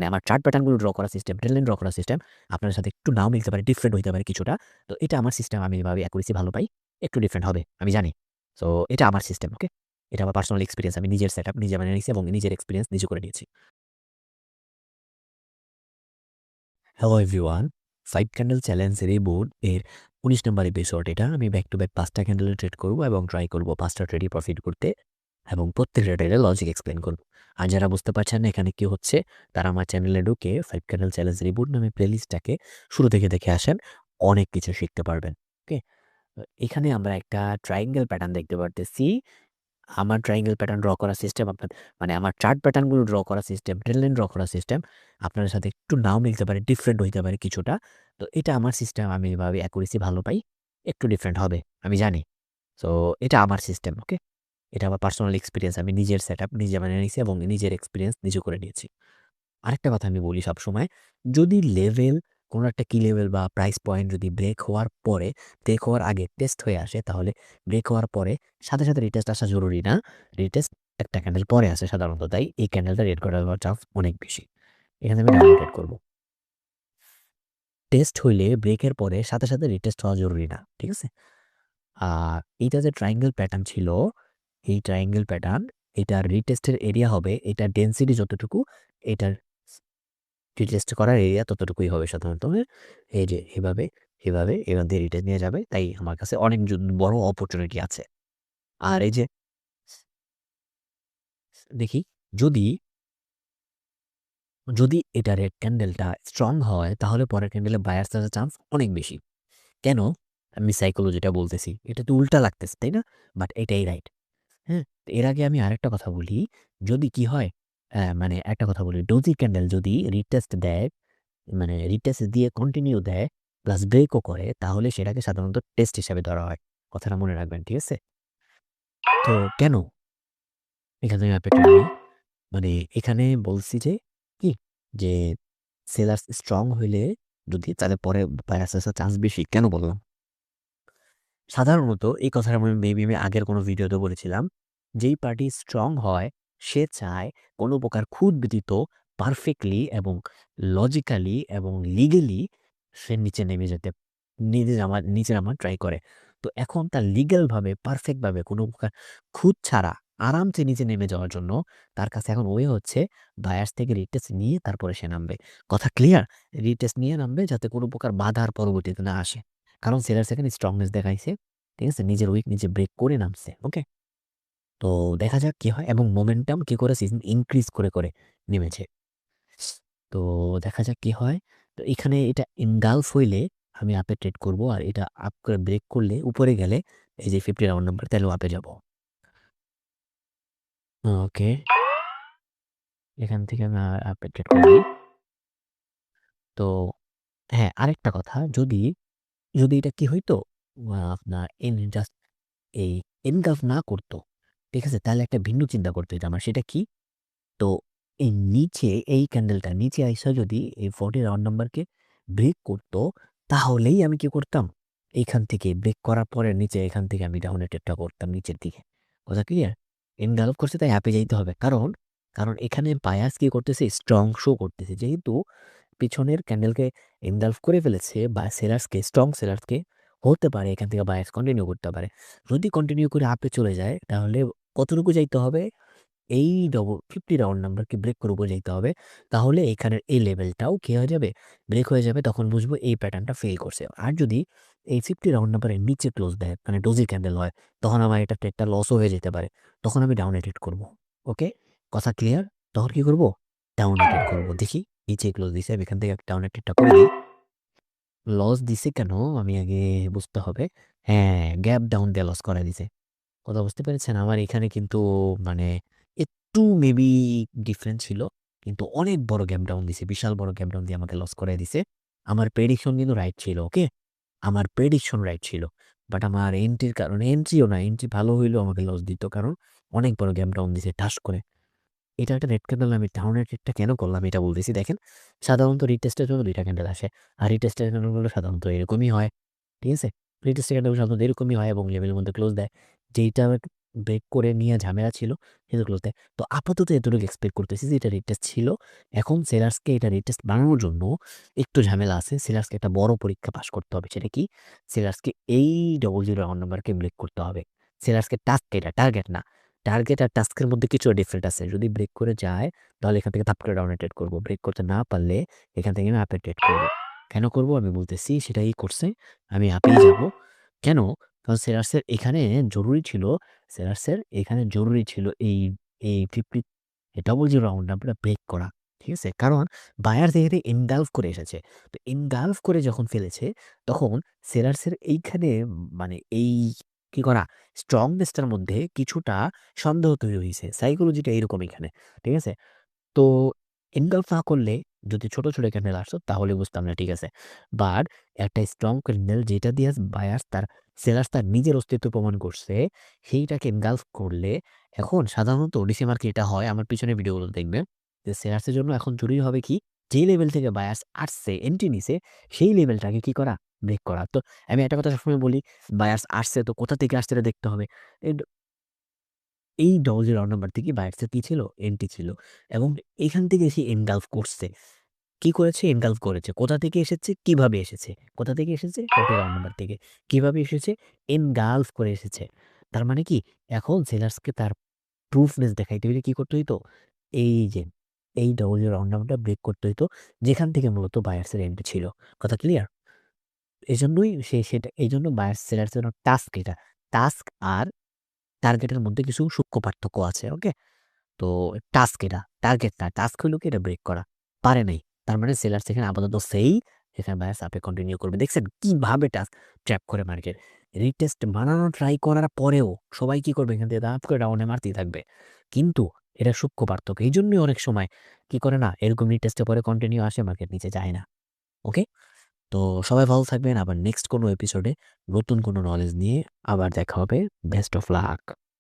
মানে আমার chart প্যাটার্নগুলো draw করা সিস্টেম, ট্রেন্ড লাইন ড্র করা সিস্টেম আপনার সাথে একটু নাও মিলতে পারে, ডিফারেন্ট হইতে পারে কিছুটা। তো এটা আমার সিস্টেম, আমি এভাবে অ্যাকুরেসি ভালো পাই। একটু ডিফারেন্ট হবে, আমি জানি। সো এটা আমার সিস্টেম, ওকে? এটা আমার পার্সোনাল এক্সপেরিয়েন্স। আমি নিজের সেটআপ নিজে বানিয়ে নিয়েছি এবং নিজের এক্সপেরিয়েন্স নিজে করে নিয়েছি। হ্যালো এভরিওয়ান, 5 ক্যান্ডেল চ্যালেঞ্জ রিবোর্ড এর ১৯ নম্বর এপিসোড এটা। আমি ব্যাক টু ব্যাক ৫ টা ক্যান্ডেলে ট্রেড করব এবং ট্রাই করব ৫ টা ট্রেডই প্রফিট করতে এবং প্রত্যেকটা ট্রেডের লজিক এক্সপ্লেইন করব। আর যারা বুঝতে পারছেন না এখানে কি হচ্ছে, তারা আমার চ্যানেলে ঢুকে 5 ক্যান্ডেল চ্যালেঞ্জ রিবোর্ড নামে প্লেলিস্টটাকে শুরু থেকে দেখে আসেন। অনেক কিছু শিখতে পারবেন। ওকে? এখানে আমরা একটা ট্রায়াঙ্গেল প্যাটার্ন দেখতে পারতেছি। আমার ট্রায়াঙ্গেল প্যাটার্ন ড্র করা সিস্টেম মানে আমার চার্ট প্যাটার্নগুলো ড্র করা সিস্টেম, ট্রেন্ড লাইন ড্র করা সিস্টেম আপনার সাথে একটু নাও মিলতে পারে, ডিফারেন্ট হইতে পারে কিছুটা। তো এটা আমার সিস্টেম, আমি এভাবে অ্যাকুরেসি ভালো পাই। একটু ডিফারেন্ট হবে, আমি জানি। সো এটা আমার সিস্টেম, ওকে? এটা আমার পার্সোনাল এক্সপেরিয়েন্স। আমি নিজের সেটআপ নিজে বানিয়ে নিয়েছি এবং নিজের এক্সপেরিয়েন্স নিজে করে নিয়েছি। আরেকটা কথা আমি বলি সবসময়, যদি লেভেল কোনো একটা কি লেভেল বা প্রাইস পয়েন্ট যদি ব্রেক হওয়ার আগে টেস্ট হয়ে আসে, তাহলে ব্রেক হওয়ার পরে সাথে রিটেস্ট আসা জরুরি না। রিটেস্ট একটা ক্যান্ডেল পরে আসে সাধারণত। তাই এই ক্যান্ডেলটা রেড করার চান্স অনেক বেশি। এখানে আমি ডাবল ট্রেড করব। টেস্ট হইলে ব্রেকের পরে সাথে রিটেস্ট হওয়া জরুরি না। ঠিক আছে? আর এইটা যে ট্রায়াঙ্গেল প্যাটার্ন ছিল, এই ট্রায়াঙ্গেল প্যাটার্ন এটার রিটেস্টের এরিয়া হবে, এটার ডেনসিটি যতটুকু, এটার রিটেস্ট করার এরিয়া ততটুকুই হবে সাধারণত। হ্যাঁ? এই যে এভাবে এখান দিয়ে রিটেস্ট নিয়ে যাবে। তাই আমার কাছে অনেক বড় অপরচুনিটি আছে। আর এই যে দেখি যদি, যদি এটা রেড ক্যান্ডেলটা স্ট্রং হয় তাহলে পরের ক্যান্ডেলে বায়ার্স আসার চান্স অনেক বেশি। কেন? আমি সাইকোলজিটা বলতেছি। এটা তো উল্টা লাগতেছে, তাই না? বাট এটাই রাইট। হ্যাঁ? তো এর আগে আমি আরেকটা কথা বলি। যদি কি হয়, মানে একটা কথা বলি, ডোজি ক্যান্ডেল যদি রিটেস্ট দেয়, মানে রিটেস্ট দিয়ে কন্টিনিউ দেয় প্লাস ব্রেকও করে, তাহলে সেটাকে সাধারণত টেস্ট হিসাবে ধরা হয়। কথাটা মনে রাখবেন, ঠিক আছে? তো কেন? এখানে আমি আপডেট নিই। মানে এখানে বলছি যে কি? যে সেলার্স স্ট্রং হইলে যদি তাহলে পরে বায়ার্স আসার চান্স বেশি। কেন বললাম? সাধারণত এই কথাটা আমি আগের কোনো ভিডিওতে বলেছিলাম। যেই পার্টি স্ট্রং হয় সে চায় কোনো প্রকার খুঁত ব্যতীত পারফেক্টলি এবং লজিক্যালি এবং লিগ্যালি সে নিচে নেমে যেতে নিচে নামার ট্রাই করে। তো এখন তার লিগ্যালভাবে পারফেক্টভাবে কোনো প্রকার খুঁত ছাড়া আরামসে নিচে নেমে যাওয়ার জন্য তার কাছে এখন ওয়ে হচ্ছে বায়ার্স থেকে রিটেস্ট নিয়ে তারপরে সে নামবে। কথা ক্লিয়ার? রিটেস্ট নিয়ে নামবে যাতে কোনো প্রকার বাধার পরবর্তীতে না আসে। কারণ সেলার সেখানে স্ট্রংনেস দেখাইছে। ঠিক আছে? নিজের উইক নিজে ব্রেক করে নামছে। ওকে? তো দেখা যাক কি হয় এবং মোমেন্টাম কি করেছে ইনক্রিজ করে নেমেছে। তো দেখা যাক কি হয়। তো এখানে এটা এনগালফ হইলে আমি আপে ট্রেড করব। আর এটা আপ করে ব্রেক করলে উপরে গেলে এই যে 50 রাউন্ড নাম্বার তাহলেও আপে যাব। ওকে। এখান থেকে আমি আপে ট্রেড করি। তো হ্যাঁ, আরেকটা কথা, যদি এটা কি হইতো, আপনার জাস্ট এই এনগালফ না করতো, ঠিক আছে? তাহলে একটা ভিন্ন চিন্তা করতে হইতো আমার। সেটা কি? তো এই নিচে এই ক্যান্ডেলটা নিচে আইসা যদি এই 40 রাউন্ড নাম্বারকে ব্রেক করত, তাহলেই আমি কি করতাম? এইখান থেকে ব্রেক করার পরে নিচে এখান থেকে আমি ডাউন ট্রেডটা করতাম নিচের দিকে। কথা ক্লিয়ার? এনভেলপ করছে তাই অ্যাপে যাইতে হবে। কারণ এখানে বায়ার্স কি করতেছে? স্ট্রং শো করতেছে। যেহেতু পিছনের ক্যান্ডেলকে এনগালফ করে ফেলেছে বা স্ট্রং সেলার্সকে, হতে পারে এখান থেকে বায়ার্স কন্টিনিউ করতে পারে। যদি কন্টিনিউ করে আপে চলে যায় তাহলে কতটুকু যাইতে হবে? এই 50 রাউন্ড নাম্বারকে ব্রেক করে উপরে যাইতে হবে। তাহলে এখানের এই লেভেলটাও কি হয়ে যাবে? ব্রেক হয়ে যাবে। তখন বুঝবো এই প্যাটার্নটা ফেল করছে। আর যদি এই 50 রাউন্ড নাম্বারের নিচে ক্লোজ দেয়, মানে ডোজি ক্যান্ডেল হয়, তখন আমার এটা ট্রেডটা লসও হয়ে যেতে পারে। তখন আমি ডাউনে ট্রেড করব। ওকে? কথা ক্লিয়ার? তখন কি করব? ডাউনে ট্রেড করব। দেখি নিচে ক্লোজ দিছে। আমি এখান থেকে ডাউনে ট্রেডটা করে দিই। লস দিছে কেন? আমি আগে বুঝতে হবে। হ্যাঁ, গ্যাপ ডাউন দিয়ে লস করায় দিছে। কথা বুঝতে পেরেছেন? আমার এখানে কিন্তু মানে একটু মেবি ডিফারেন্স ছিল। কিন্তু অনেক বড় গ্যাপ ডাউন দিছে। বিশাল বড় গ্যাপ ডাউন দিয়ে আমাকে লস করায় দিছে। আমার প্রেডিকশন কিন্তু রাইট ছিল, ওকে? আমার প্রেডিকশন রাইট ছিল। বাট আমার এন্ট্রির কারণে এন্ট্রিও না, এন্ট্রি ভালো হইলেও আমাকে লস দিত। কারণ অনেক বড় গ্যাপ ডাউন দিছে ঠাস করে। এটা একটা রেড ক্যান্ডেল, আমি ডাউনের ট্রেডটা কেন করলাম এটা বলতেছি। দেখেন, সাধারণত রিটেস্টের জন্য ২ টা ক্যান্ডেল আসে। আর রিটেস্টের ক্যান্ডেলগুলো সাধারণত এরকমই হয়। ঠিক আছে? রিটেস্টের ক্যান্ডেল সাধারণত এরকমই হয় এবং লেভেলের মধ্যে ক্লোজ দেয়। যেইটা ব্রেক করে নিয়ে ঝামেলা ছিল সেগুলোতে। তো আপাতত এতটুকু এক্সপেক্ট করতেছি যে এটা রিটেস্ট ছিল। এখন সেলার্সকে এটা রিটেস্ট বানানোর জন্য একটু ঝামেলা আছে। সেলার্সকে একটা বড় পরীক্ষা পাস করতে হবে। সেটা কি? সেলার্সকে এই 00 অ্যাকাউন্ট নাম্বারকে ব্রেক করতে হবে। সেলার্সকে টাস্ক এটা, টার্গেট না। টার্গেট আর টাস্কের মধ্যে কিছুটা ডিফারেন্ট আছে। যদি ব্রেক করে যায় তাহলে এখান থেকে থাপ করে ডাউন রেটেড করব। ব্রেক করতে না পারলে এখান থেকে আমি আপ রেটেড করব। কেন করব আমি বলতেছি সেটাই করছে। আমি আপেই যাব। কেন? কারণ সেলার্সের এখানে জরুরি ছিল সেলার্সের এখানে জরুরি ছিল এই 50 00 রাউন্ড নাম্বারটা ব্রেক করা। ঠিক আছে? কারণ বায়ার যেহেতু এনগালফ করে এসেছে। তো এনগালফ করে যখন ফেলেছে তখন সেলার্সের এইখানে মানে এই কি করা স্ট্রংনেসটার মধ্যে কিছুটা সন্দেহ তৈরি হইছে। সাইকোলজিটা এরকম এখানে। ঠিক আছে? তো এনগলফ না করলে যদি ছোট, ছোট ক্যান্ডেল আসতো তাহলে বুঝতাম না ঠিক আছে। বাট একটা স্ট্রং ক্যান্ডেল যেটা দিয়ে বায়ার্স তার সেলার্স তার নিজের অস্তিত্ব প্রমাণ করছে, সেইটাকে এনগালফ করলে এখন সাধারণত ডিসি মার্কে এটা হয় আমার পিছনে ভিডিওগুলো দেখবেন যে সেলার্সের জন্য এখন জরুরি হবে কি যেই লেভেল থেকে বায়ার্স আসছে, এন্ট্রি নিছে সেই লেভেলটাকে কি করা? ব্রেক করা। তো আমি একটা কথা সবসময় বলি বায়ার্স আসছে তো কোথা থেকে আসছে এটা দেখতে হবে। এড এই ডজের রং নাম্বার থেকে বায়ার্সের কি ছিল? এন্ট্রি ছিল এবং এখান থেকে সে এনগালফ করছে। কি করেছে? এনগালফ করেছে। কোথা থেকে এসেছে? কিভাবে এসেছে? কোথা থেকে এসেছে? ডটের রং নাম্বার থেকে। কিভাবে এসেছে? এনগালফ করে এসেছে। তার মানে কি? এখন সেলার্সকে তার প্রুফনেস দেখাইতে হইলে কি করতে হইতো? এই যে এই ডবল রং নাম্বারটা ব্রেক করতে হইতো যেখান থেকে মূলত বায়ার্সের এন্ট্রি ছিল। কথা ক্লিয়ার? এজন্যই সেটা এইজন্য বায়ার্স সেলার্স এর জন্য টাস্ক এটা। টাস্ক আর টার্গেটের মধ্যে কিছু সূক্ষ্ম পার্থক্য আছে। ওকে? তো টাস্ক এটা, টার্গেট না। টাস্ক হইল কি এটা ব্রেক করা। পারে নাই। তার মানে সেলার সেখানে আপাতত সেই সেখানে বায়ার্স আপে কন্টিনিউ করবে। দেখছেন কিভাবে টাস্ক ট্র্যাপ করে মার্কেট। রিটেস্ট বানানো ট্রাই করার পরেও সবাই কি করবে এখান থেকে দাপ করে ডাউনে মারতেই থাকবে। কিন্তু এটা সূক্ষ্ম পার্থক্য। এইজন্যই অনেক সময় কি করে না এরকম রিটেস্টের পরে কন্টিনিউ আসে মার্কেট নিচে যায় না। ওকে? তো সবাই ভালো থাকবেন। আবার নেক্সট কোনো এপিসোডে নতুন কোনো নলেজ নিয়ে আবার দেখা হবে। Best of luck.